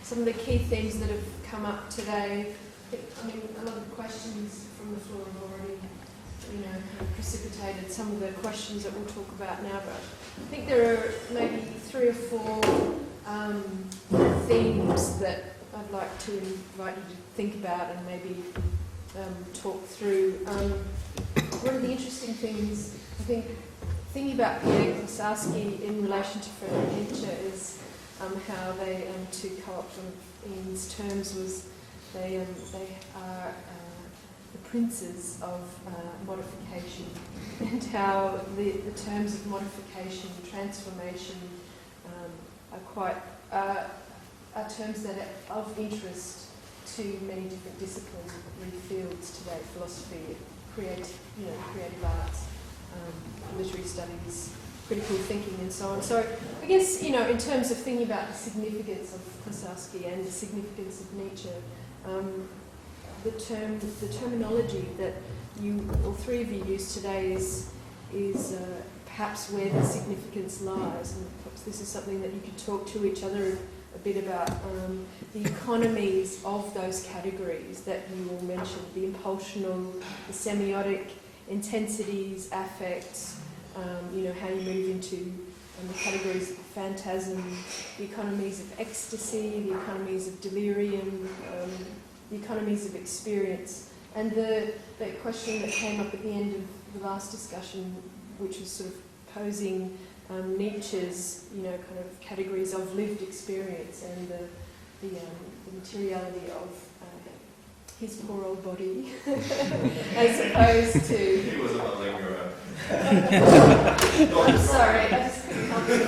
Some of the key themes that have come up today. I mean, a lot of the questions from the floor have already, kind of precipitated some of the questions that we'll talk about now. But I think there are maybe 3 or 4 themes that I'd like to invite you to think about and maybe talk through. One of the interesting things, I think, thinking about Pierre Klossowski in relation to Friedrich Nietzsche is how they, to co-opt Ian's terms, was they are the princes of modification, and how the terms of modification, transformation, are terms that are of interest to many different disciplinary fields today: philosophy, creative arts, literary studies, critical thinking, and so on. So I guess, in terms of thinking about the significance of Klossowski and the significance of Nietzsche, the terminology that all 3 of you use today is perhaps where the significance lies, and perhaps this is something that you could talk to each other a bit about, the economies of those categories that you all mentioned: the impulsional, the semiotic, intensities, affects, how you move into the categories of phantasm, the economies of ecstasy, the economies of delirium, the economies of experience. And the question that came up at the end of the last discussion, which was sort of posing Nietzsche's, kind of categories of lived experience and the materiality of his poor old body, as opposed to... He was about linger. I'm sorry, I just couldn't help it.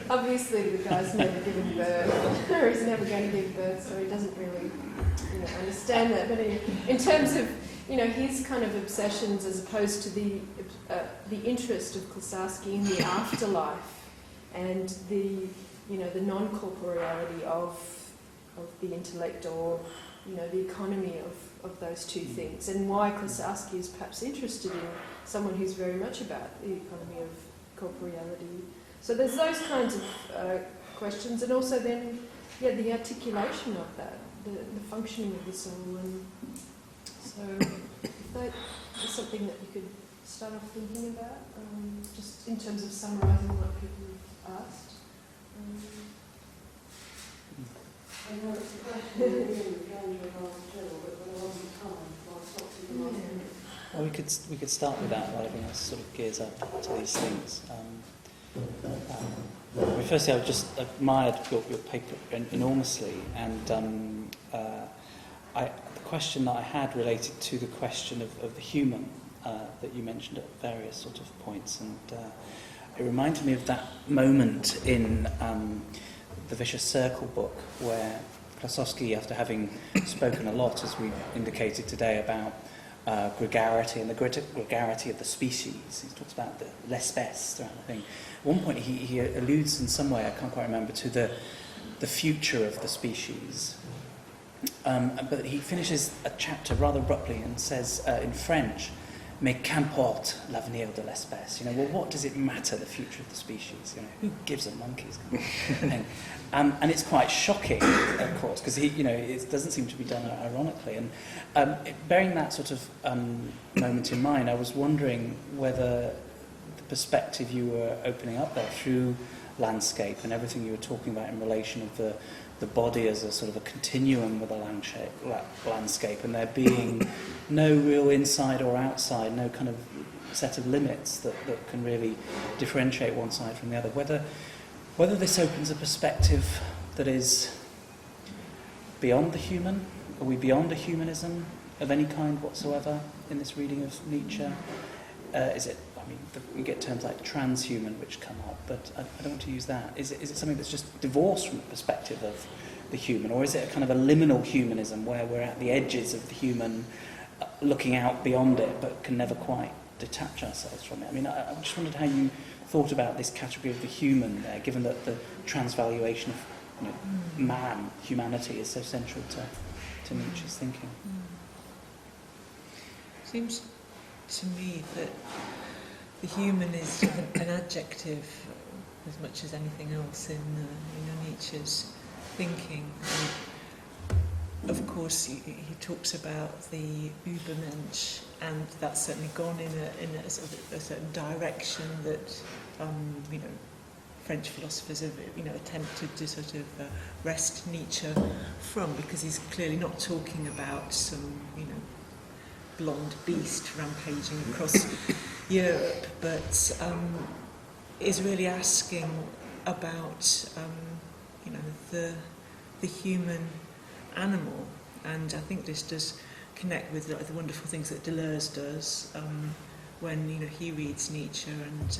Obviously, the guy's never given birth, or he's never going to give birth, so he doesn't really, understand that. But in terms of, his kind of obsessions, as opposed to the interest of Klossowski in the afterlife and the non-corporeality of the intellect, or the economy of those 2 things, and why Klossowski is perhaps interested in someone who's very much about the economy of corporeality. So there's those kinds of questions, and also then the articulation of that, the functioning of the soul. And so if that is something that you could start off thinking about, just in terms of summarising what people have asked. I know it's a question that really came to last Jill, but there wasn't time, so I stopped at the last minute. Well, we could start with that while everyone else sort of gears up to these things. Firstly, I just admired your paper enormously, and the question that I had related to the question of the human that you mentioned at various sort of points, and it reminded me of that moment in the Vicious Circle book, where Klossowski, after having spoken a lot, as we indicated today, about gregarity and the gregarity of the species, he talks about the l'espèce throughout the thing. At one point he alludes in some way, I can't quite remember, to the future of the species. But he finishes a chapter rather abruptly and says in French, "Mais qu'importe l'avenir de l'espèce." Well, what does it matter, the future of the species? Who gives a monkey's thing? And it's quite shocking, of course, because it doesn't seem to be done ironically. And bearing that sort of moment in mind, I was wondering whether the perspective you were opening up there through landscape and everything you were talking about in relation of the body as a sort of a continuum with a landscape, and there being no real inside or outside, no kind of set of limits that can really differentiate one side from the other. Whether this opens a perspective that is beyond the human. Are we beyond a humanism of any kind whatsoever in this reading of Nietzsche? Is it mean, you get terms like transhuman which come up, but I don't want to use that. Is it something that's just divorced from the perspective of the human, or is it a kind of a liminal humanism where we're at the edges of the human, looking out beyond it, but can never quite detach ourselves from it? I mean, I just wondered how you thought about this category of the human there, given that the transvaluation of man, humanity, is so central to Nietzsche's thinking. Seems to me that the human is sort of an adjective as much as anything else in Nietzsche's thinking. And of course, he talks about the Übermensch, and that's certainly gone in a sort of a certain direction that French philosophers have attempted to sort of wrest Nietzsche from, because he's clearly not talking about some blonde beast rampaging across Europe, but is really asking about the human animal. And I think this does connect with the wonderful things that Deleuze does when he reads Nietzsche and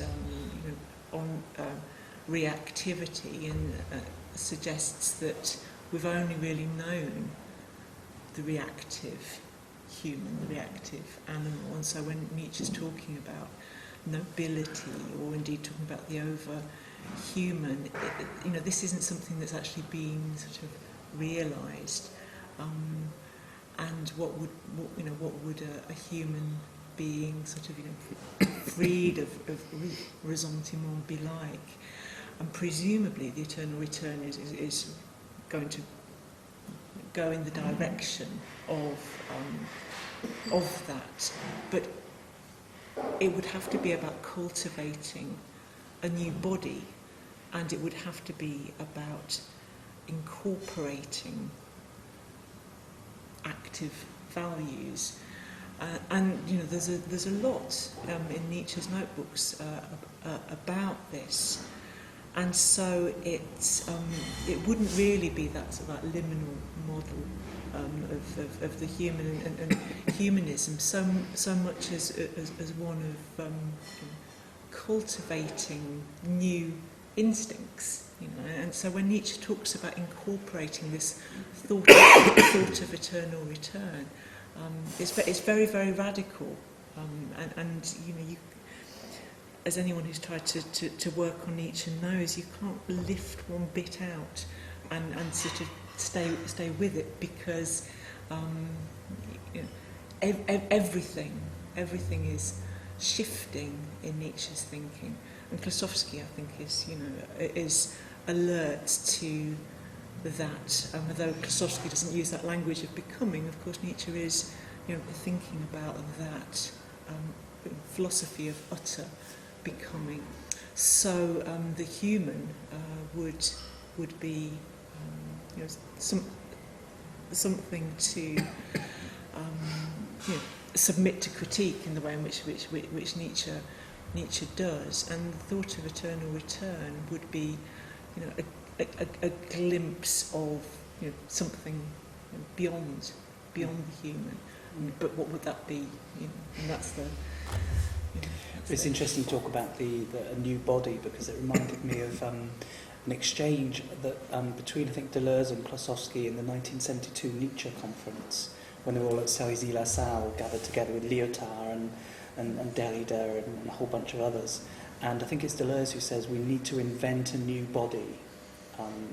on reactivity, and suggests that we've only really known the reactive human, the reactive animal. And so when Nietzsche's talking about nobility, or indeed talking about the over-human, this isn't something that's actually been sort of realised. And what would a human being sort of freed of ressentiment be like? And presumably the eternal return is going to go in the direction of that, but it would have to be about cultivating a new body, and it would have to be about incorporating active values, and there's a lot in Nietzsche's notebooks about this. And so it wouldn't really be that sort of liminal model of the human and humanism so much as one of cultivating new instincts, And so when Nietzsche talks about incorporating this thought of eternal return, it's very, very radical, and you. As anyone who's tried to work on Nietzsche knows, you can't lift one bit out and sort of stay with it, because everything is shifting in Nietzsche's thinking. And Klossowski, I think, is alert to that. Although Klossowski doesn't use that language of becoming, of course Nietzsche is thinking about that philosophy of utter becoming. So the human would be something to submit to critique in the way in which Nietzsche does, and the thought of eternal return would be a glimpse of something beyond the human. But what would that be? And that's the. It's interesting to talk about a new body, because it reminded me of an exchange that between, I think, Deleuze and Klossowski in the 1972 Nietzsche conference, when they were all at Cerisy-la-Salle, gathered together with Lyotard and Derrida and a whole bunch of others. And I think it's Deleuze who says we need to invent a new body.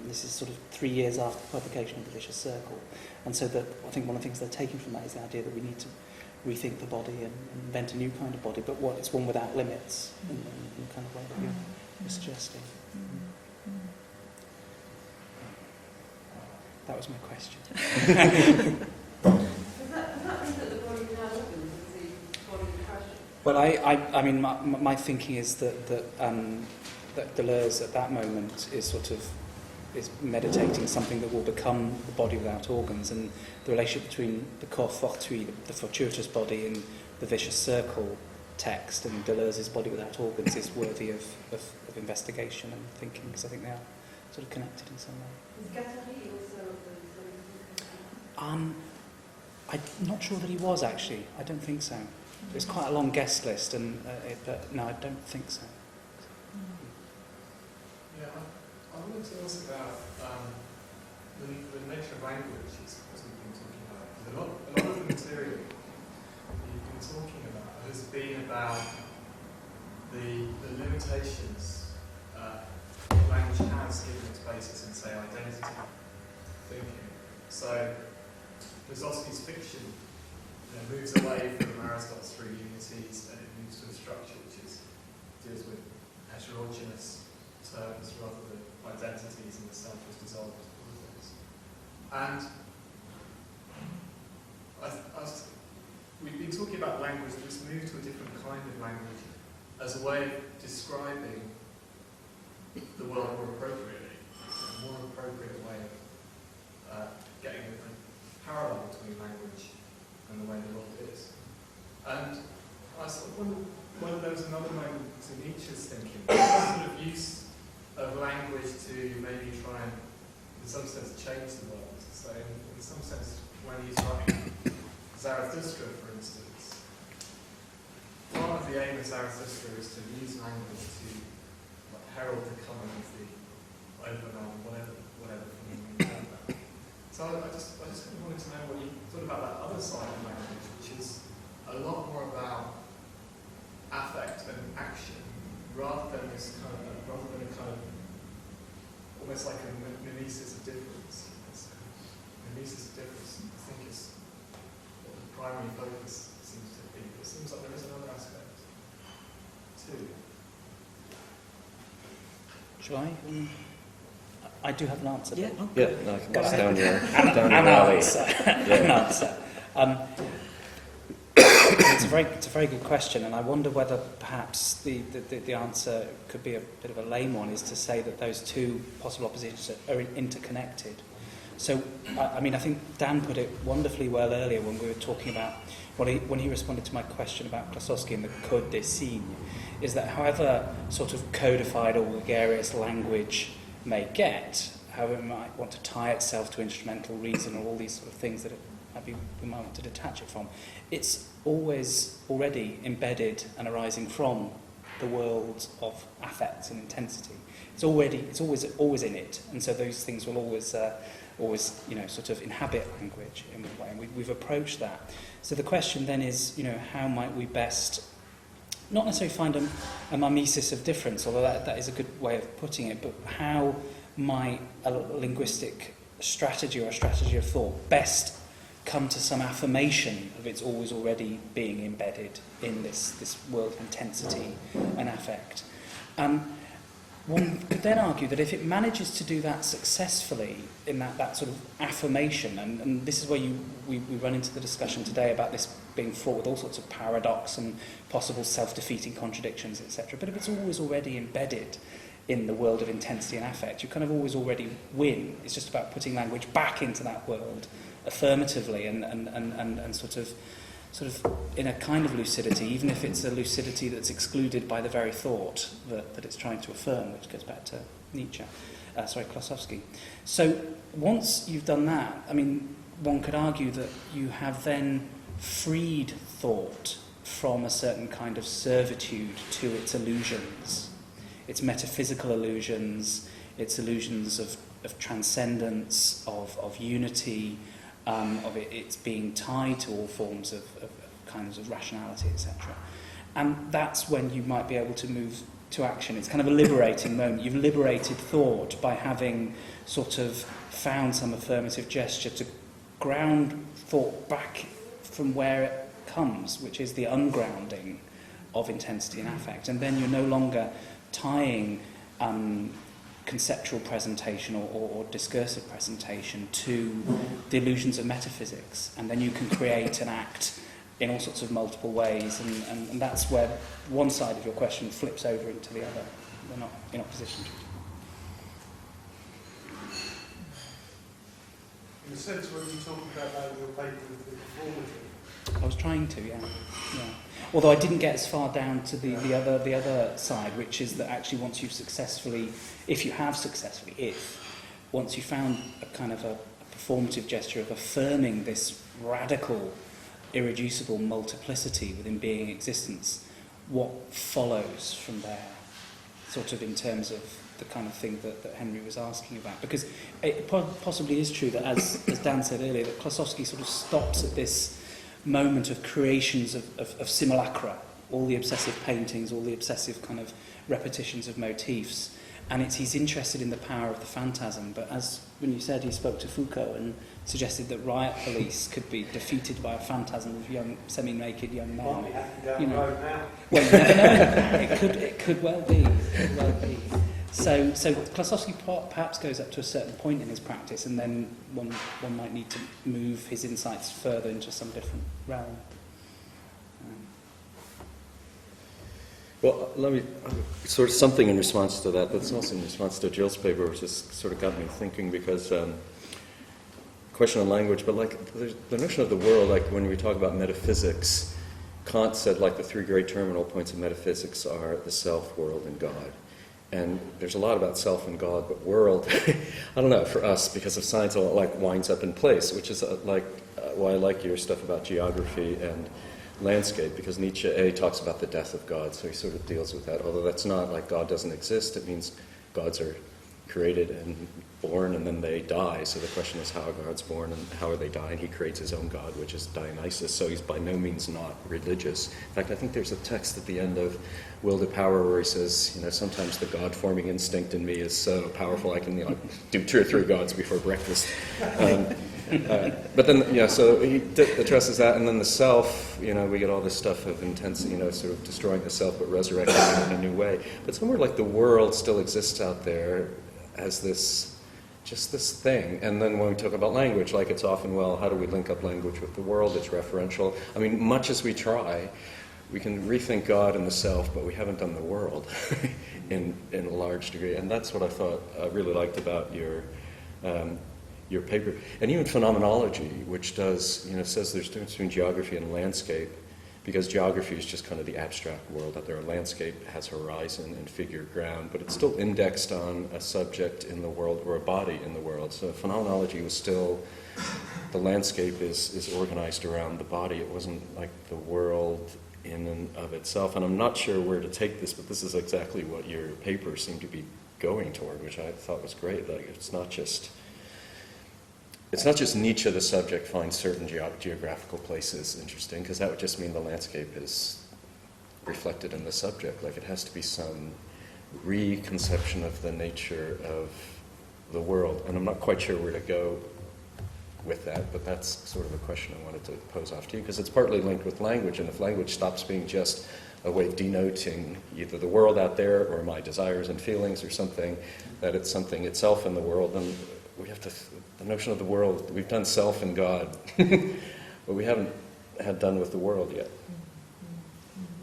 This is sort of 3 years after the publication of The Vicious Circle. And so I think one of the things they're taking from that is the idea that we need to rethink the body and invent a new kind of body, but it's one without limits, in the kind of way that you're suggesting. That was my question. Does that mean that the body now opens as the body crashes? Well, I mean, my thinking is that Deleuze at that moment is meditating something that will become the body without organs, and the relationship between the corps fortuit, the fortuitous body, in the Vicious Circle text, and Deleuze's body without organs is worthy of investigation and thinking, because I think they are sort of connected in some way. Is Guattari also I'm not sure that he was, actually. I don't think so. It's quite a long guest list, and but no, I don't think so. Yeah, I wanted to ask about the nature of language, as we've been talking about. A lot of the material you've been talking about has been about the limitations language has given its basis in, say, identity thinking. So, Klossowski's fiction moves away from Aristotle's three unities and it moves to a structure which deals with heterogeneous terms rather than identities, and the self is dissolved into all things. And we've been talking about language that's moved to a different kind of language as a way of describing the world more appropriately, a more appropriate way of getting a parallel between language and the way the world is. And I sort of wonder whether there was another moment to Nietzsche's thinking, sort of use of language to maybe try and, in some sense, change the world. So, in some sense, when he's writing Zarathustra, for instance, part of the aim of Zarathustra is to use language to herald the coming of the overman, whatever you know about. So I just kind of wanted to know what you thought about that other side of language, which is a lot more about affect and action, rather than a kind of almost like a mimesis of difference. Mimesis of difference, I think, is what the primary focus seems to be. But it seems like there is another aspect too. Shall I? I do have an answer. Yeah, Yeah, no, I can Go pass ahead. down your alley. An answer. It's a very good question, and I wonder whether perhaps the answer could be a bit of a lame one, is to say that those two possible oppositions are interconnected. So, I mean, I think Dan put it wonderfully well earlier when we were talking about, when he responded to my question about Klossowski and the Code des Signes, is that however sort of codified or gregarious language may get, however it might want to tie itself to instrumental reason or all these sort of things that we might want to detach it from, it's always already embedded and arising from the world of affect and intensity. It's always in it, and so those things will always sort of inhabit language in one way, and we've approached that. So the question then is, how might we best, not necessarily find a mimesis of difference, although that is a good way of putting it, but how might a linguistic strategy or a strategy of thought best come to some affirmation of its always already being embedded in this world of intensity and affect? One could then argue that if it manages to do that successfully in that sort of affirmation, and this is where we run into the discussion today about this being fraught with all sorts of paradox and possible self-defeating contradictions, etc. But if it's always already embedded in the world of intensity and affect, you kind of always already win. It's just about putting language back into that world affirmatively and sort of in a kind of lucidity, even if it's a lucidity that's excluded by the very thought that it's trying to affirm, which goes back to Klossowski. So once you've done that, I mean, one could argue that you have then freed thought from a certain kind of servitude to its illusions, its metaphysical illusions, its illusions of transcendence, of unity, of it's being tied to all forms of kinds of rationality, etc. And that's when you might be able to move to action. It's kind of a liberating moment. You've liberated thought by having sort of found some affirmative gesture to ground thought back from where it comes, which is the ungrounding of intensity and affect. And then you're no longer tying conceptual presentation or discursive presentation to the illusions of metaphysics, and then you can create an act in all sorts of multiple ways, and that's where one side of your question flips over into the other. They're not in opposition to it. In a sense, when you talk about that in your paper with the performative, I was trying to, yeah. Although I didn't get as far down to the other side, which is that actually once you found a kind of a performative gesture of affirming this radical irreducible multiplicity within being existence, what follows from there, sort of in terms of the kind of thing that Henry was asking about? Because it possibly is true that, as Dan said earlier, that Klossowski sort of stops at this moment of creations of simulacra, all the obsessive paintings, all the obsessive kind of repetitions of motifs, and he's interested in the power of the phantasm. But as when you said, he spoke to Foucault and suggested that riot police could be defeated by a phantasm of young, semi-naked young men. Might be happening down You the know. road now. Well, you never know. It could well be. It could well be. So Klossowski perhaps goes up to a certain point in his practice, and then one might need to move his insights further into some different realm. Well, let me sort of something in response to that. That's also in response to Jill's paper, which has sort of got me thinking, because question on language, but like the notion of the world, like when we talk about metaphysics, Kant said like the three great terminal points of metaphysics are the self, world, and God. And there's a lot about self and God, but world, I don't know, for us, because of science, it like winds up in place, which is why I like your stuff about geography and landscape, because Nietzsche talks about the death of God, so he sort of deals with that. Although that's not like God doesn't exist, it means gods are created and born and then they die. So the question is how are gods born and how are they dying? He creates his own god, which is Dionysus, so he's by no means not religious. In fact, I think there's a text at the end of Will to Power where he says, you know, sometimes the God-forming instinct in me is so powerful I can, you know, do 2 or 3 gods before breakfast. But then, you know, so he addresses that, and then the self, you know, we get all this stuff of intense, you know, sort of destroying the self but resurrecting it in a new way. But somewhere like the world still exists out there as just this thing. And then when we talk about language, like it's often, well, how do we link up language with the world? It's referential. I mean, much as we try, we can rethink God and the self, but we haven't done the world in a large degree. And that's what I thought I really liked about your paper. And even phenomenology, which does, you know, says there's a difference between geography and landscape, because geography is just kind of the abstract world out there. A landscape has horizon and figure ground, but it's still indexed on a subject in the world or a body in the world. So phenomenology was still, the landscape is organized around the body. It wasn't like the world in and of itself. And I'm not sure where to take this, but this is exactly what your paper seemed to be going toward, which I thought was great. Like it's not just Nietzsche, the subject, finds certain geographical places interesting, because that would just mean the landscape is reflected in the subject. Like it has to be some reconception of the nature of the world. And I'm not quite sure where to go with that, but that's sort of a question I wanted to pose off to you, because it's partly linked with language, and if language stops being just a way of denoting either the world out there or my desires and feelings or something, that it's something itself in the world, then we have to, the notion of the world, we've done self and God, but we haven't had done with the world yet.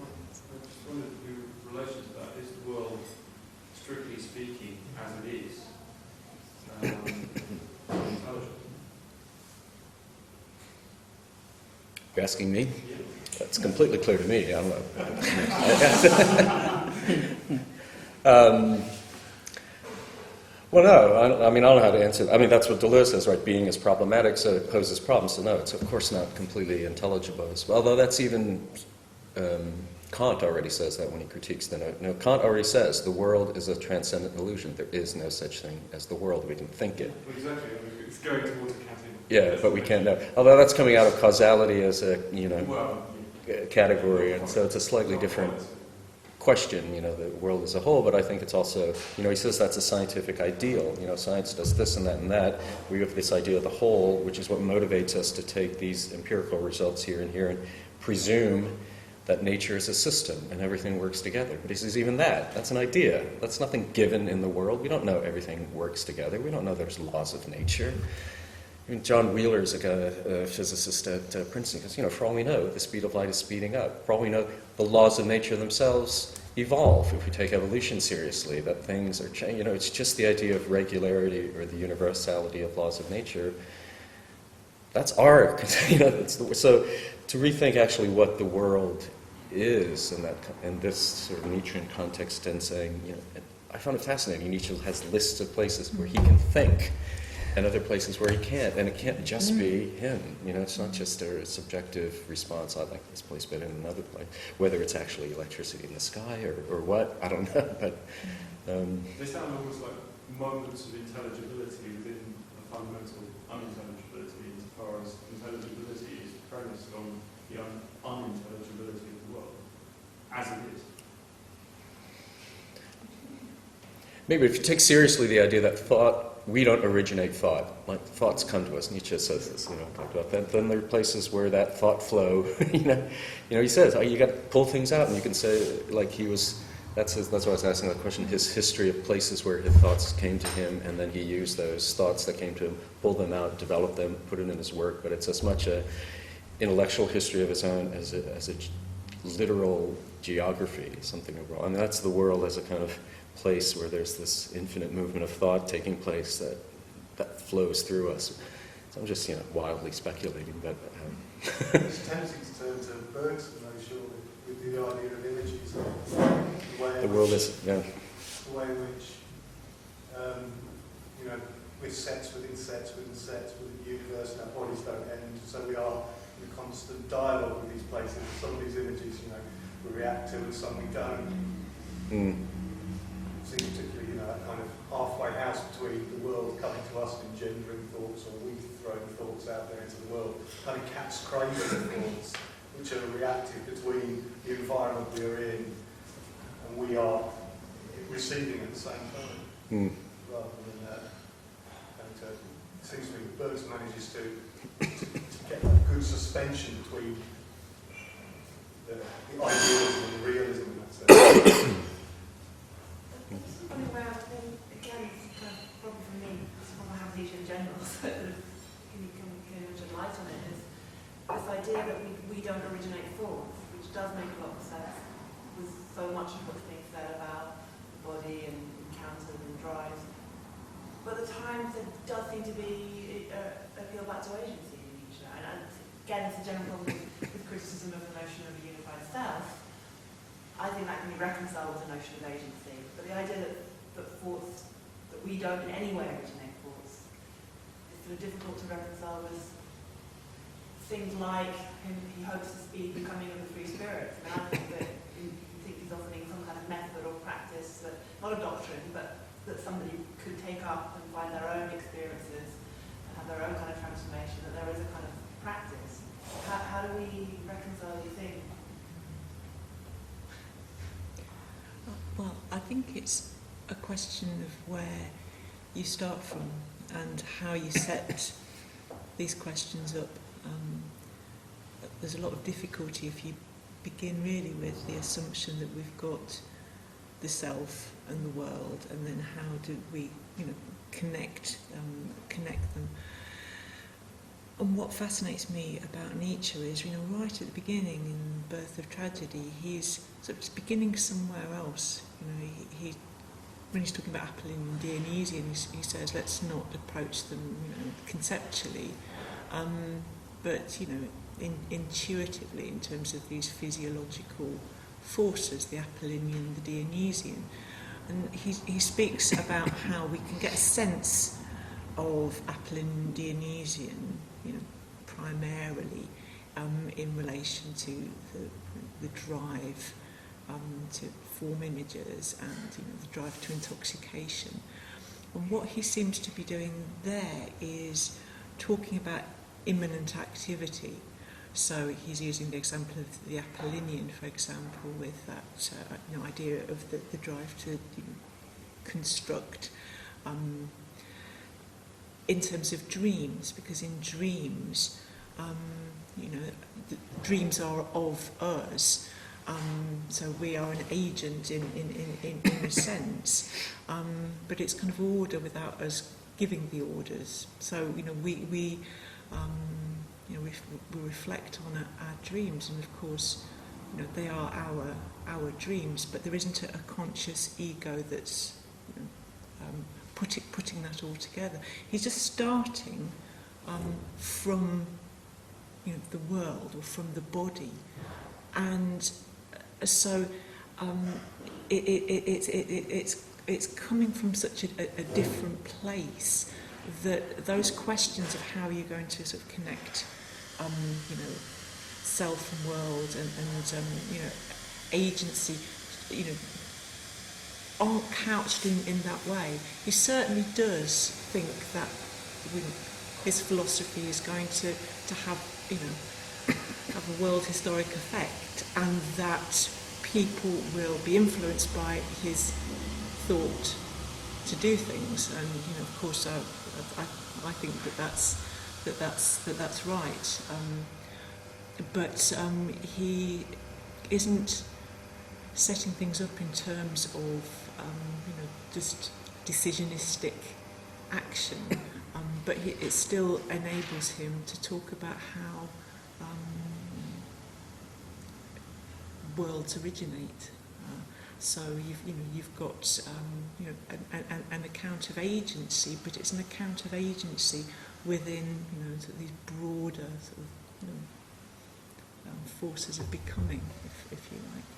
I just wondered, in relation to that, is the world, strictly speaking, as it is, intelligent? You're asking me? Yeah. That's completely clear to me. I don't know. Well, no, I mean, I don't know how to answer that. I mean, that's what Deleuze says, right? Being is problematic, so it poses problems. So no, it's of course not completely intelligible. Although that's even, Kant already says that when he critiques the note. No, Kant already says the world is a transcendent illusion. There is no such thing as the world. We can think it. Well, exactly. It's going towards a category. Yeah, but we can't know. Although that's coming out of causality as a, you know, Well, category, and so it's a slightly different question, you know, the world as a whole, but I think it's also, you know, he says that's a scientific ideal. You know, science does this and that and that. We have this idea of the whole, which is what motivates us to take these empirical results here and here and presume that nature is a system and everything works together. But he says even that's an idea. That's nothing given in the world. We don't know everything works together. We don't know there's laws of nature. I mean, John Wheeler is a physicist at Princeton, because, you know, for all we know, the speed of light is speeding up. For all we know, the laws of nature themselves evolve, if we take evolution seriously, that things are changing. You know, it's just the idea of regularity or the universality of laws of nature. That's our, you know, so to rethink actually what the world is in this sort of Nietzschean context, and saying, you know, I found it fascinating. Nietzsche has lists of places where he can think and other places where he can't, and it can't just be him. It's not just a subjective response. I like this place better than another place. Whether it's actually electricity in the sky or what, I don't know. But they sound almost like moments of intelligibility within a fundamental unintelligibility, insofar as intelligibility is premised on the unintelligibility of the world as it is. maybe if you take seriously the idea that thought, we don't originate thought. Like thoughts come to us. Nietzsche says this, talked about that. Then there are places where that thought flow, he says, you got to pull things out, and you can say, like he was. That's why I was asking that question. His history of places where his thoughts came to him, and then he used those thoughts that came to him, pulled them out, developed them, put it in his work. But it's as much a intellectual history of his own as a literal geography, something overall. And that's the world as a kind of place where there's this infinite movement of thought taking place that flows through us. So I'm just wildly speculating, but it's tempting to turn to Bergson, though, surely, with the idea of images. The world is, the way in which, with sets within sets within sets within the universe, and our bodies don't end. So we are in a constant dialogue with these places. Some of these images, we react to, and some we don't. See, particularly, that kind of halfway house between the world coming to us and engendering thoughts, or we throwing thoughts out there into the world. Kind of cat's cradle thoughts, which are reactive between the environment we are in and we are receiving at the same time, rather than it seems to me that Bergson manages to get that good suspension between the idealism and the realism in that sense. Something where I think, again, it's kind of probably for me, it's what I have Nietzsche in general, so you can shed light on it, is this idea that we don't originate thoughts, which does make a lot of sense with so much of what's being said about the body and encounters and drives. But at times there does seem to be a feel back to agency in Nietzsche. And again, it's a general problem with criticism of the notion of a unified self. I think that can be reconciled with the notion of agency. But the idea that thoughts, that we don't in any way originate thoughts, is sort of difficult to reconcile with things like he hopes to speak the coming of the free spirit. And I think that he's offering some kind of method or practice, that, not a doctrine, but that somebody could take up and find their own experiences and have their own kind of transformation, that there is a kind of practice. How do we reconcile, do you think? Well, I think it's a question of where you start from and how you set these questions up. There's a lot of difficulty if you begin really with the assumption that we've got the self and the world, and then how do we, connect them. And what fascinates me about Nietzsche is, right at the beginning in Birth of Tragedy, he's sort of beginning somewhere else. He when he's talking about Apollonian and Dionysian, he says, let's not approach them, conceptually, but intuitively, in terms of these physiological forces, the Apollonian, the Dionysian. And he speaks about how we can get a sense of Apollonian, Dionysian, primarily in relation to the drive to form images and the drive to intoxication. And what he seems to be doing there is talking about immanent activity. So he's using the example of the Apollonian, for example, with that idea of the drive to construct in terms of dreams, because in dreams, the dreams are of us, so we are an agent in a sense, but it's kind of order without us giving the orders. So we reflect on our dreams, and of course, they are our dreams, but there isn't a conscious ego that's putting that all together. He's just starting from the world or from the body, and so it's coming from such a different place that those questions of how you're going to sort of connect, you know, self and world and you know, agency, you know, aren't couched in that way. He certainly does think that his philosophy is going to have, you know, have a world historic effect, and that people will be influenced by his thought to do things. And you know, of course, I think that's right. But he isn't setting things up in terms of you know, just decisionistic action. But it still enables him to talk about how worlds originate. So you've got you know, an account of agency, but it's an account of agency within, you know, sort of these broader sort of, you know, forces of becoming, if you like.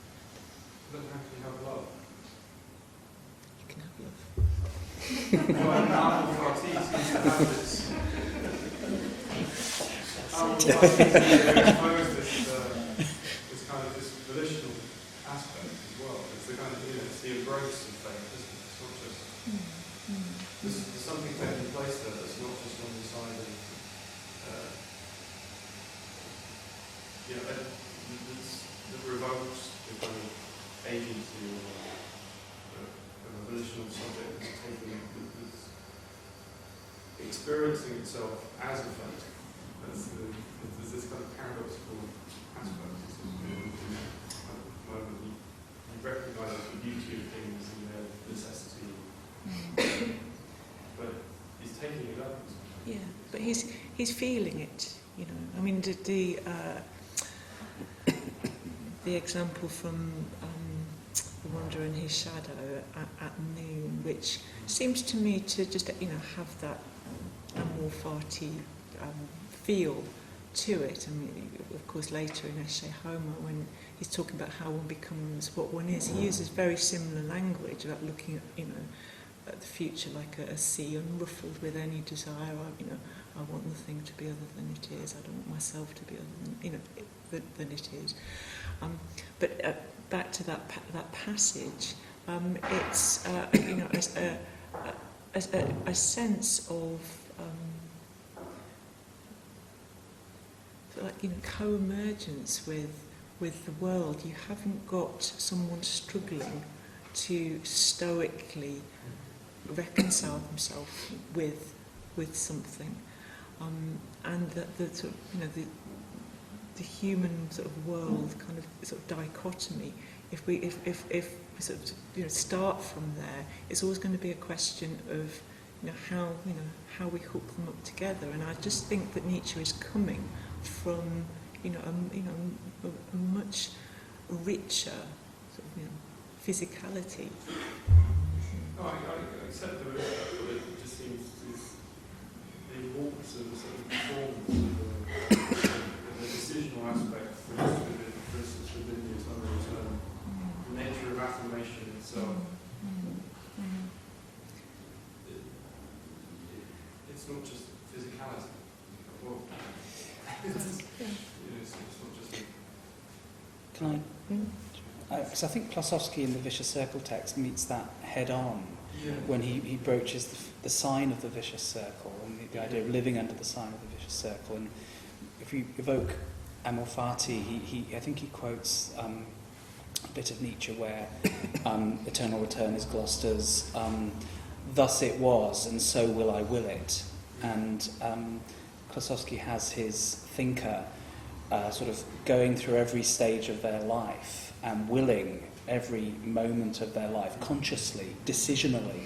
It doesn't actually have love. You can have love. Well, Arnold Farsi seems to have this. Arnold Farsi seems to expose this kind of this volitional aspect as well. It's the kind of, you know, it's the embrace of faith, isn't it? It's not just there's something taking place there that's not just on the side of you know, that revokes the kind of agency or a volitional subject that's taking that's experiencing itself as a fate. There's this kind of paradoxical aspect. It's this moment you recognise the beauty of things and their necessity, but he's taking it up. Yeah, but he's feeling it. You know, I mean, the example from The Wanderer and His Shadow at noon, which seems to me to just, you know, have that amor fati feel to it. I mean, of course, later in Ecce Homo, when he's talking about how one becomes what one is, he uses very similar language about looking at, you know, at the future like a sea unruffled with any desire. You know, I want the thing to be other than it is. I don't want myself to be other than, you know, than it is. But back to that passage, it's you know, a sense of like, you know, co-emergence with the world. You haven't got someone struggling to stoically reconcile themselves with something, and that the sort of, you know, the human sort of world kind of sort of dichotomy. If we sort of, you know, start from there, it's always going to be a question of, you know, how we hook them up together. And I just think that Nietzsche is coming from, you know, a much richer sort of, you know, physicality. No, I accept the risk, but it just seems the importance of the sort of performance of the decisional aspect, for instance, within the eternal return, the nature of affirmation itself. It's not just physicality. Well, it's not just. Can I? Because I think Klossowski in the Vicious Circle text meets that head on when he broaches the sign of the vicious circle and the idea of living under the sign of the vicious circle. And if you evoke Amor Fati, I think he quotes a bit of Nietzsche where eternal return is Gloucester's "Thus it was, and so will I will it." And Klossowski has his thinker sort of going through every stage of their life and willing every moment of their life consciously, decisionally,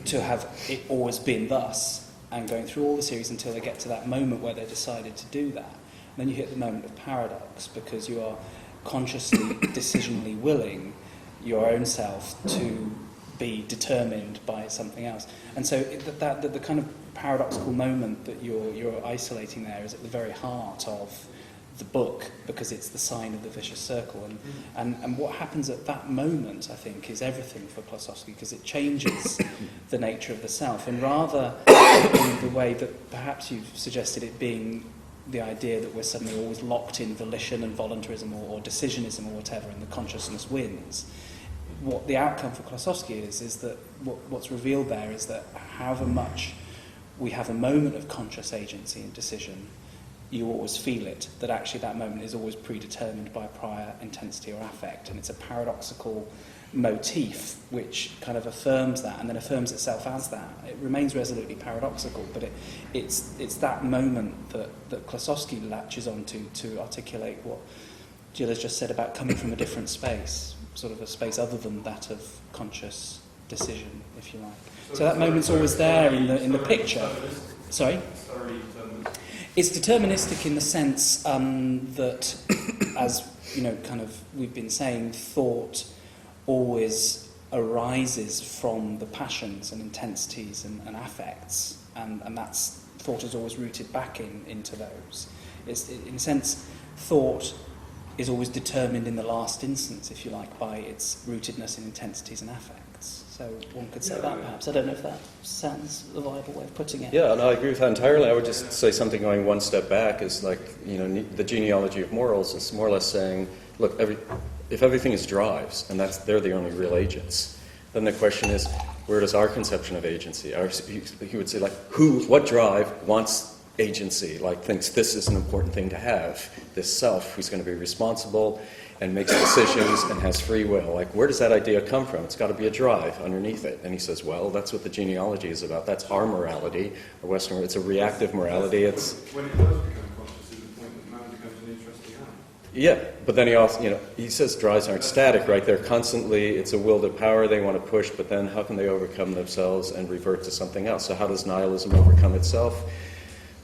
to have it always been thus, and going through all the series until they get to that moment where they decided to do that. And then you hit the moment of paradox, because you are consciously, decisionally willing your own self to be determined by something else. And so the kind of paradoxical moment that you're isolating there is at the very heart of the book because it's the sign of the vicious circle. And what happens at that moment, I think, is everything for Klossowski, because it changes the nature of the self. And rather in the way that perhaps you've suggested it being the idea that we're suddenly always locked in volition and voluntarism or decisionism or whatever, and the consciousness wins, what the outcome for Klossowski is that what's revealed there is that however much we have a moment of conscious agency and decision, you always feel it, that actually that moment is always predetermined by prior intensity or affect. And it's a paradoxical motif which kind of affirms that and then affirms itself as that. It remains resolutely paradoxical, but it's that moment that Klossowski latches on to articulate what Jill has just said about coming from a different space, sort of a space other than that of conscious decision, if you like. So that moment's always there in the picture. Sorry? It's deterministic in the sense that, as you know, kind of we've been saying, thought always arises from the passions and intensities and affects, and that's thought is always rooted back into those. In a sense, thought is always determined in the last instance, if you like, by its rootedness in intensities and affects. So one could say that, perhaps. I don't know if that sounds a viable way of putting it. Yeah, no, I agree with that entirely. I would just say something going one step back is like, you know, the genealogy of morals is more or less saying, look, if everything is drives, and they're the only real agents, then the question is, where does our conception of agency? He would say, like, what drive wants agency, like thinks this is an important thing to have, this self who's going to be responsible and makes decisions and has free will. Like, where does that idea come from? It's got to be a drive underneath it. And he says, well, that's what the genealogy is about. That's our morality, or Western. It's a reactive morality. It's when it does become conscious, is the point that man becomes an interesting animal. Yeah, but then he also, you know, he says drives aren't static, right? They're constantly, it's a will to power they want to push, but then how can they overcome themselves and revert to something else? So how does nihilism overcome itself?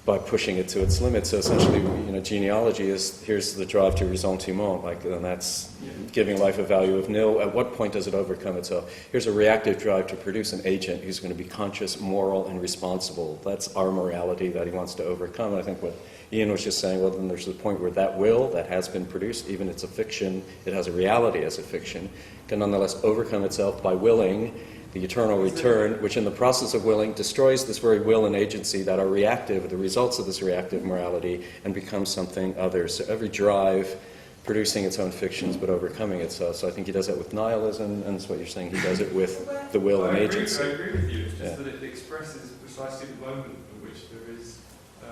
By pushing it to its limits. So essentially, you know, genealogy is, here's the drive to ressentiment, like, and that's giving life a value of nil. At what point does it overcome itself? Here's a reactive drive to produce an agent who's going to be conscious, moral, and responsible. That's our morality that he wants to overcome. And I think what Ian was just saying, well, then there's the point where that will, that has been produced, even it's a fiction, it has a reality as a fiction, can nonetheless overcome itself by willing the eternal return, which in the process of willing destroys this very will and agency that are reactive, the results of this reactive morality, and becomes something other. So every drive producing its own fictions but overcoming itself. So I think he does that with nihilism, and that's what you're saying, he does it with the will and agency. I agree with you. It's just that it expresses precisely the moment at which there is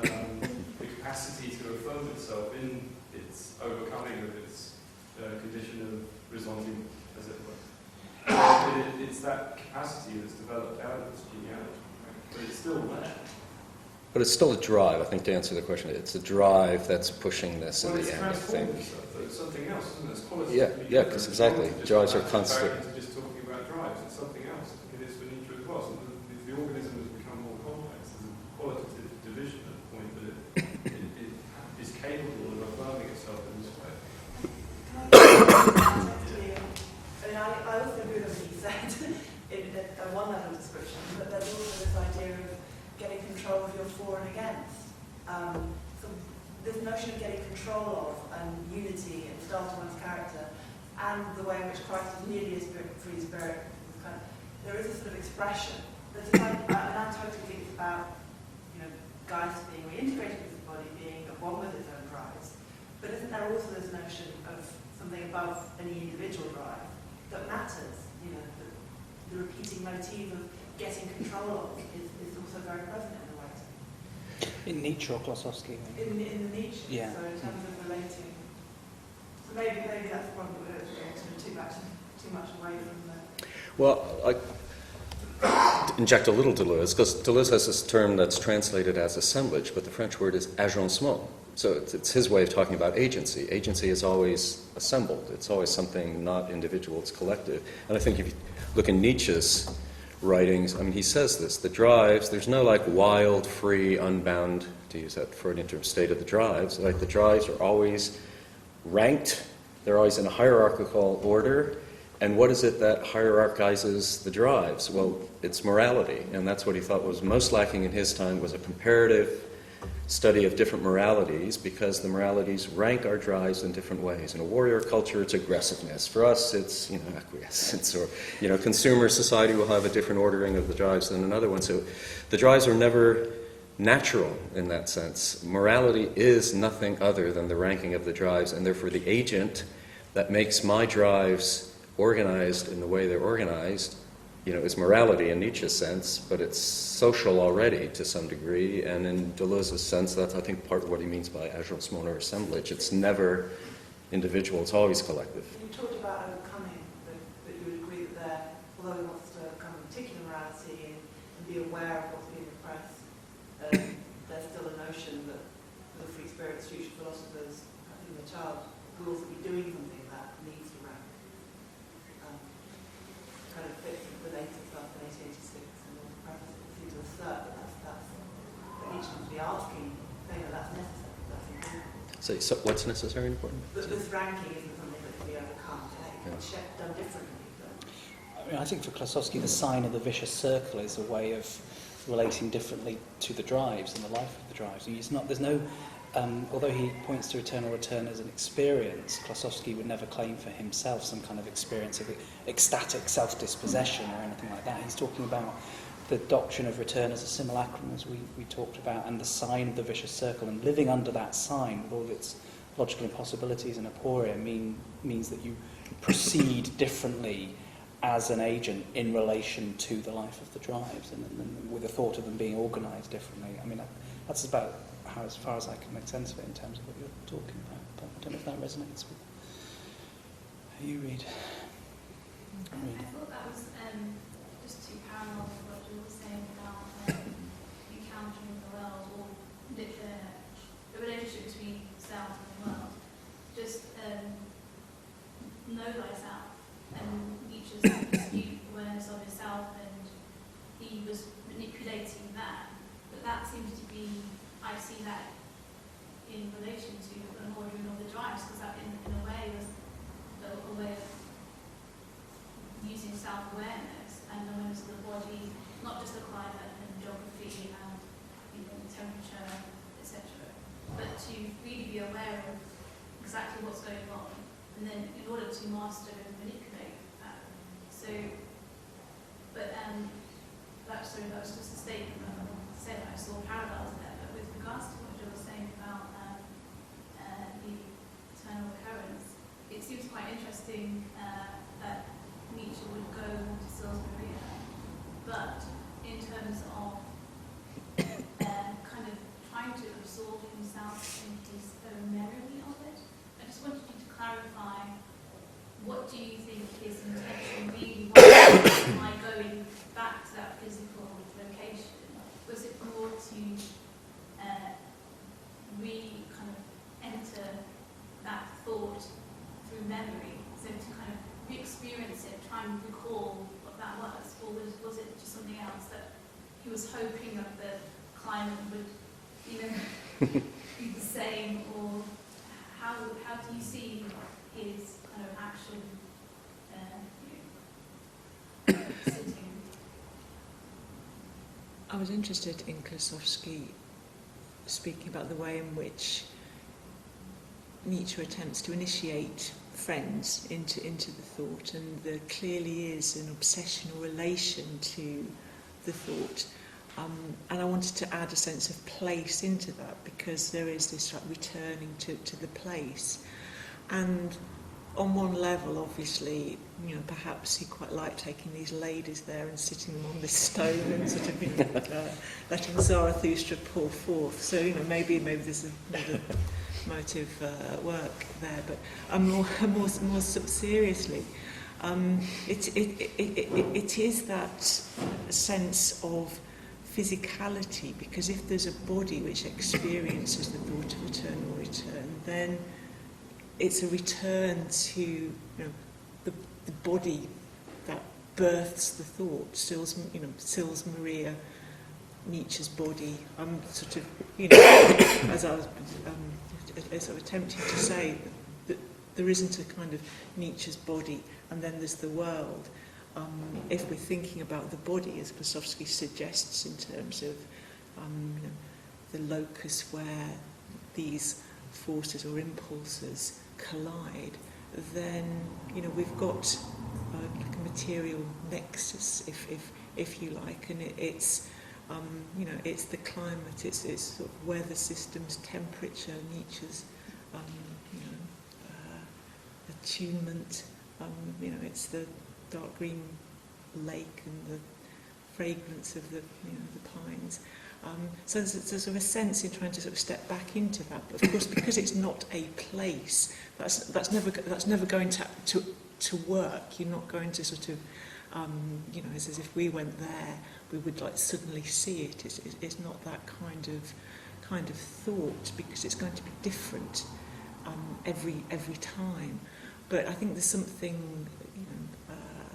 the capacity to affirm itself in its overcoming of its condition of resentment, as it were. It's that capacity that's developed out of this genealogy, right? But it's still there. But it's still a drive, I think, to answer the question. It's a drive that's pushing this in the end, I think. It's something else, isn't it? It's quality. Yeah, because exactly. Drives are constant. Just talking about drives, it's something else. It is for nature as well. So the organism has become more complex. There's a qualitative division at the point that it is capable of affirming itself in this way. I also agree with what you said in one level of description, but there's also this idea of getting control of your for and against. So this notion of getting control of and unity and start one's character, and the way in which Christ is merely a free spirit, there is a sort of expression. There's a kind and I totally think it's about, you know, Geist being reintegrated with the body, being at one with its own drives. But isn't there also this notion of something above any individual drive that matters? You know, the repeating motif of getting control of is also very present in the writing. In Nietzsche or Klossowski? In the Nietzsche. Yeah. So in terms of relating. So maybe that's the problem with it, too much away from the. Well, I inject a little Deleuze, because Deleuze has this term that's translated as assemblage, but the French word is agencement. So it's his way of talking about agency. Agency is always assembled. It's always something not individual, it's collective. And I think if you look in Nietzsche's writings, I mean, he says this, the drives, there's no like wild, free, unbound, to use that Freudian term, state of the drives. Like the drives are always ranked, they're always in a hierarchical order. And what is it that hierarchizes the drives? Well, it's morality. And that's what he thought was most lacking in his time, was a comparative study of different moralities, because the moralities rank our drives in different ways. In a warrior culture, it's aggressiveness. For us, it's acquiescence, or consumer society will have a different ordering of the drives than another one. So the drives are never natural in that sense. Morality is nothing other than the ranking of the drives, and therefore the agent that makes my drives organized in the way they're organized, is morality in Nietzsche's sense, but it's social already to some degree, and in Deleuze's sense, that's, I think, part of what he means by agencement or assemblage. It's never individual, it's always collective. You talked about overcoming, that you would agree that although he wants to overcome a particular morality and be aware of what's being repressed, there's still a notion that the free spirits, future philosophers, in the child, will also be doing something that needs to rank. Kind of fits with later stuff in 1886 and all the preface that seems to assert that that Nietzsche must be asking, saying that that's necessary, that's important. So what's necessary and important? That this ranking isn't something that can be overcome. It's done differently. I think for Klossowski, the sign of the vicious circle is a way of relating differently to the drives and the life of the drives. Although he points to eternal return as an experience, Klossowski would never claim for himself some kind of experience of ecstatic self-dispossession or anything like that. He's talking about the doctrine of return as a simulacrum, as we talked about, and the sign of the vicious circle, and living under that sign with all of its logical impossibilities and aporia means that you proceed differently as an agent in relation to the life of the drives, and with the thought of them being organised differently. I mean, that's about as far as I can make sense of it in terms of what you're talking about. But I don't know if that resonates with how you read. I thought that was just too parallel with what you were saying about encountering the world, or the relationship between self and the world. Just know thyself, and Nietzsche's acute awareness of himself, and he was manipulating that. But that seems to be, I see that in relation to an ordering of the drives, because that in a way was a way of using self-awareness and awareness of the body, not just the climate and geography and temperature, etc., but to really be aware of exactly what's going on, and then in order to master and manipulate that. So, but that was just a statement that I said I saw parallels there. But with regards to what you were saying about the eternal recurrence, it seems quite interesting that Nietzsche would go to Sils Maria, but in terms of kind of trying to absorb himself in his own memory of it. I just wanted you to clarify, what do you think his intention really was by going back to that physical location? Was it more to kind of enter that thought through memory, so to kind of re-experience it, try and recall what that was, or was it just something else that he was hoping that the climate would, be the same, or how do you see his kind of action sitting? I was interested in Klossowski speaking about the way in which Nietzsche attempts to initiate friends into the thought, and there clearly is an obsessional relation to the thought. And I wanted to add a sense of place into that, because there is this returning to the place. And on one level, obviously, perhaps he quite liked taking these ladies there and sitting them on this stone and sort of, letting Zarathustra pour forth. So, maybe there's another motive work there. But more seriously, it is that sense of physicality, because if there's a body which experiences the thought of eternal return, then it's a return to the body that births the thought. Sils Maria, Nietzsche's body. I'm sort of, as I was attempting to say, that there isn't a kind of Nietzsche's body and then there's the world. If we're thinking about the body, as Klossowski suggests, in terms of the locus where these forces or impulses collide, then we've got like a material nexus, if you like, and it's it's the climate, it's sort of weather systems, temperature, Nietzsche's attunement, it's the dark green lake and the fragrance of the the pines. So there's sort of a sense in trying to sort of step back into that. But of course, because it's not a place, that's never going to work. You're not going to sort of it's as if we went there, we would like suddenly see it. It's not that kind of thought, because it's going to be different every time. But I think there's something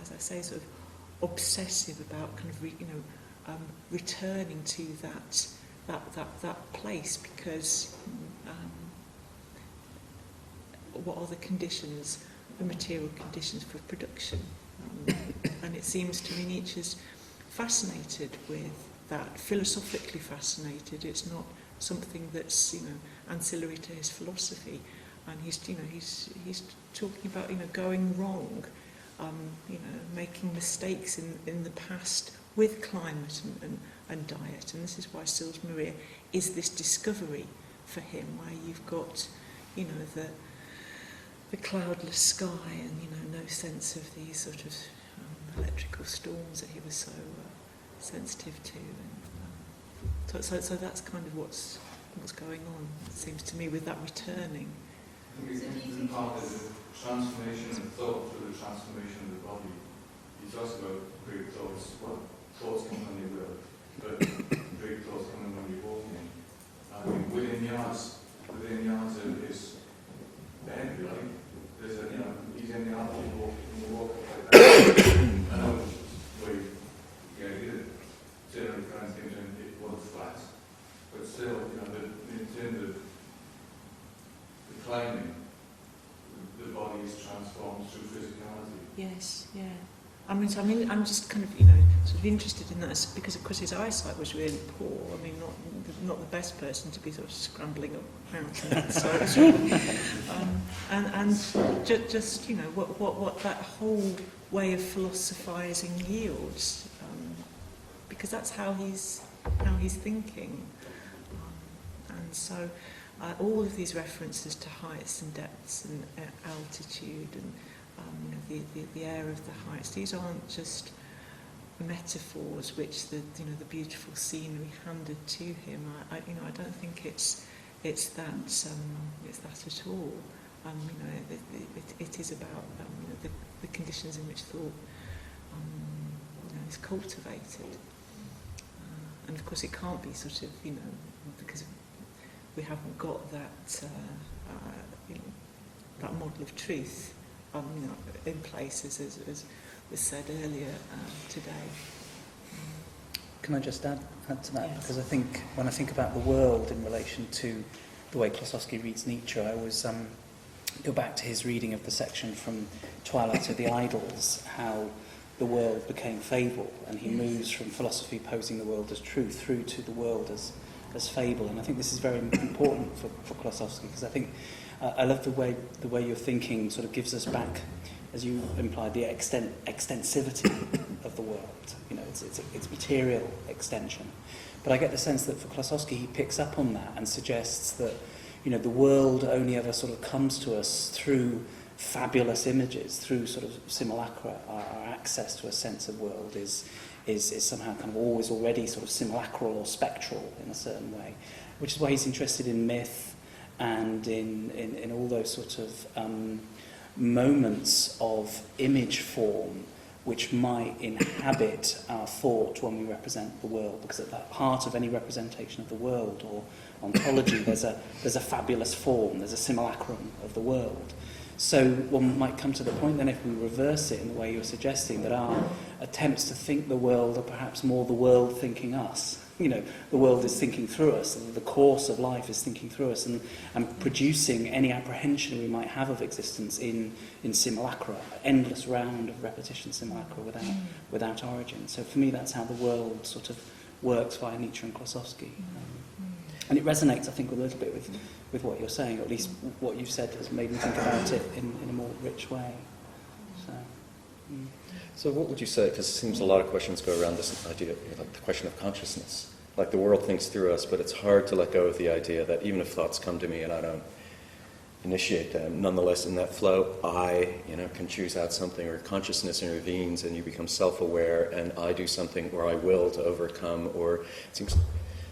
as I say, sort of obsessive about kind of returning to that place, because what are the conditions, the material conditions for production? And it seems to me Nietzsche's fascinated with that, philosophically fascinated. It's not something that's ancillary to his philosophy, and he's talking about going wrong, making mistakes in the past with climate and diet. And this is why Sils Maria is this discovery for him, where you've got the cloudless sky and no sense of these sort of electrical storms that he was so sensitive to, and so that's kind of what's going on, it seems to me, with that returning. I think it's part of the transformation of thought through the transformation of the body. He talks about Greek thoughts. Well, thoughts come when they will, but Greek thoughts come when you're walking. I mean, within yards of his bed, really, there's he's in the army, you walk like that. I know he generally kind of things and it was flat, but still, in terms of the climbing, the body is transformed through physicality. Yes, yeah. I'm just kind of, sort of interested in that, because of course his eyesight was really poor. I mean, not the best person to be sort of scrambling up mountains. Just what that whole way of philosophizing yields, because that's how he's thinking, and so all of these references to heights and depths and altitude and the air of the heights, these aren't just metaphors which the beautiful scenery handed to him. I don't think it's that at all. It is about the conditions in which thought is cultivated, and of course it can't be sort of because we haven't got that that model of truth in place, as was said earlier today. Can I just add to that? Yes. Because I think when I think about the world in relation to the way Klossowski reads Nietzsche, I always go back to his reading of the section from Twilight of the Idols, how the world became fable, and he moves from philosophy posing the world as truth through to the world as fable. And I think this is very important for Klossowski, because I think I love the way your thinking sort of gives us back, as you implied, the extensivity of the world. It's material extension. But I get the sense that for Klossowski, he picks up on that and suggests that the world only ever sort of comes to us through fabulous images, through sort of simulacra. Our access to a sense of world is somehow kind of always already sort of simulacral or spectral in a certain way, which is why he's interested in myth and in all those sort of moments of image form which might inhabit our thought when we represent the world, because at the heart of any representation of the world or ontology there's a fabulous form, there's a simulacrum of the world. So one might come to the point then, if we reverse it in the way you're suggesting, that our attempts to think the world are perhaps more the world thinking us. The world is thinking through us, and the course of life is thinking through us, and producing any apprehension we might have of existence in simulacra, endless round of repetition simulacra without origin. So for me, that's how the world sort of works via Nietzsche and Klossowski. And it resonates, I think, a little bit with what you're saying, or at least what you've said has made me think about it in a more rich way. So what would you say, because it seems a lot of questions go around this idea, like the question of consciousness. Like the world thinks through us, but it's hard to let go of the idea that even if thoughts come to me and I don't initiate them, nonetheless in that flow, I can choose out something, or consciousness intervenes and you become self-aware and I do something, or I will to overcome, or it seems...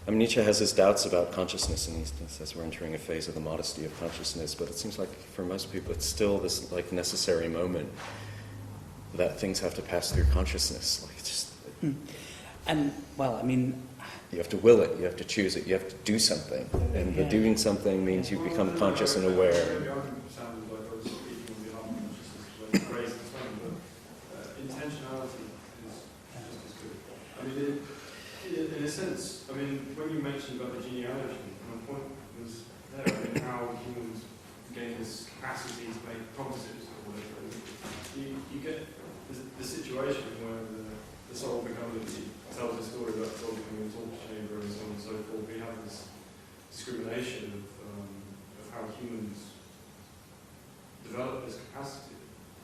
Nietzsche has his doubts about consciousness, and he says we're entering a phase of the modesty of consciousness, but it seems like for most people it's still this necessary moment that things have to pass through consciousness. It's just... And, well, you have to will it, you have to choose it, you have to do something. And the doing something means you become conscious and aware. Maybe I sounded like I was speaking on behalf of consciousness, but phrase the term, but intentionality is just as good. In a sense, when you mentioned about the genealogy, my point was there, how humans gain this capacity to make promises or whatever. You get the situation where the soul becomes, tells a story about the soul becoming a torture chamber and so on and so forth. We have this discrimination of how humans develop this capacity.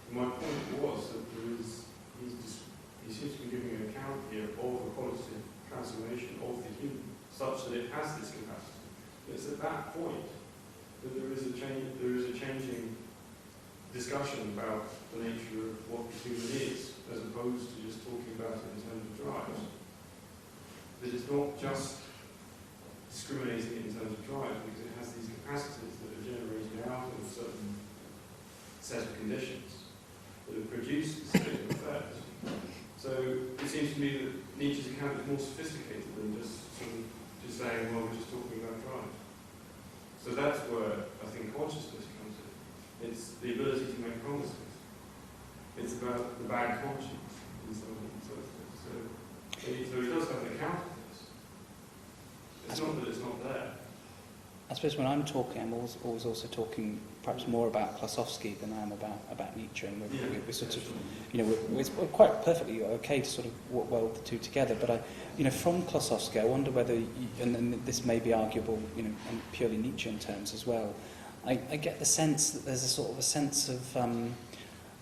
And my point was that he seems to be giving an account here of the qualitative transformation of the human, such that it has this capacity. It's at that point that there is a changing discussion about the nature of what the human is, as opposed to just talking about it in terms of drives. That it's not just discriminating it in terms of drives, because it has these capacities that are generated out of a certain set of conditions that have produced this state of affairs. So it seems to me that Nietzsche's account is more sophisticated than just saying, well, we're just talking about drives. So that's where I think consciousness comes in. It's the ability to make promises. It's about the bad conscience and so on and so forth. So he does have an account of this. It's not that it's not there. I suppose when I'm talking, I'm always also talking perhaps more about Klossowski than I am about Nietzsche, and we're sort of, it's quite perfectly okay to sort of weld the two together. But from Klossowski, I wonder whether, and this may be arguable, in purely Nietzschean terms as well. I get the sense that there's a sort of a sense of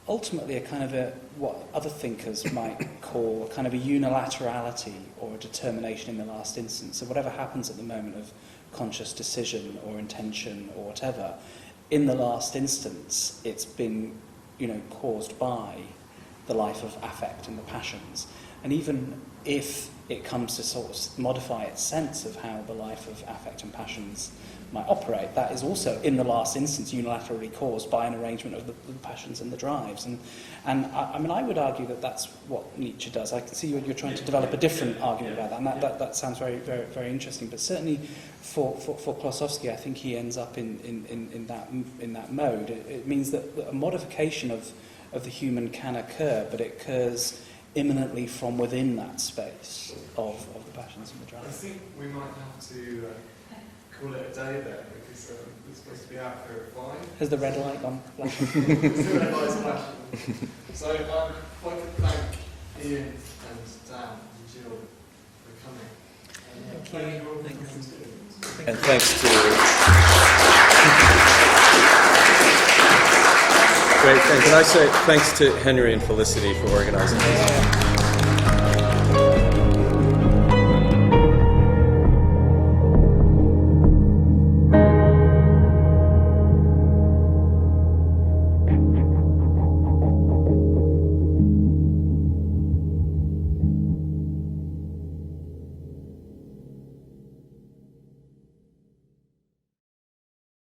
ultimately a kind of what other thinkers might call a kind of a unilaterality or a determination in the last instance. So whatever happens at the moment of conscious decision or intention or whatever, in the last instance, it's been, caused by the life of affect and the passions. And even if it comes to sort of modify its sense of how the life of affect and passions might operate, that is also, in the last instance, unilaterally caused by an arrangement of the passions and the drives. And I would argue that that's what Nietzsche does. I can see you're trying to develop a different argument about that, and that sounds very, very, very interesting. But certainly for Klossowski, I think he ends up in that mode. It means that a modification of the human can occur, but it occurs imminently from within that space of the passions and the drives. I think we might have to call it a day there, because it's supposed to be out here at 5. Has the red light gone flashing? The red light's flashing. So if I could thank Ian and Dan and Jill for coming. Thank you. And thanks to... Great, and can I say thanks to Henry and Felicity for organising this?